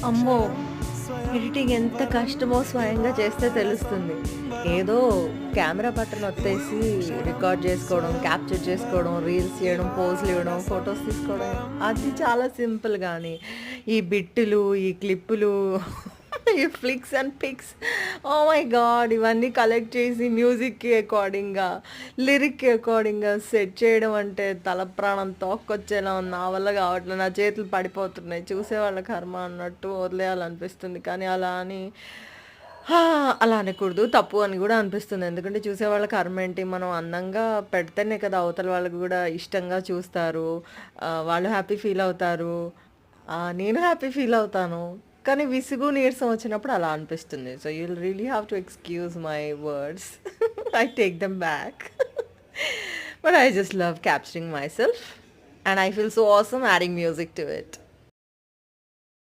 అమ్మో! ఎడిటింగ్ ఎంత కష్టమో స్వయంగా చేస్తే తెలుస్తుంది. ఏదో కెమెరా బటన్ ఒత్తేసి రికార్డ్ చేసుకోవడం, క్యాప్చర్ చేసుకోవడం, రీల్స్ చేయడం, పోజులు ఇవ్వడం, ఫోటోస్ తీసుకోవడం అది చాలా సింపుల్ గానీ, ఈ బిట్టులు, ఈ క్లిప్పులు, ఈ flicks and picks oh my god! ఇవన్నీ కలెక్ట్ చేసి మ్యూజిక్‌కి అకార్డింగ్‌గా, లిరిక్‌కి అకార్డింగ్‌గా సెట్ చేయడం అంటే తల ప్రాణం తోక్కొచ్చేలా ఉంది. నా వల్ల కావట్లేదు. నా చేతులు పడిపోతున్నాయి. చూసేవాళ్ళ కర్మ అన్నట్టు వదిలేయాలనిపిస్తుంది. కానీ అలా అని హా! అలా అనకూడదు. తప్పు అని గూడా అనిపిస్తుంది. ఎందుకంటే చూసేవాళ్ళ కర్మేంటి, మనం అందంగా పెడితేనే కదా అవతల వాళ్ళకి గూడా ఇష్టంగా చూస్తారు. వాళ్ళు హ్యాపీ ఫీల్ అవుతారు. నేను హ్యాపీ ఫీల్ అవుతాను. కానీ విసుగు, నీరసం వచ్చినప్పుడు అలా అనిపిస్తుంది. So, you'll really have to excuse my words. I take them back. But I just love capturing my self and I feel so awesome adding music to it.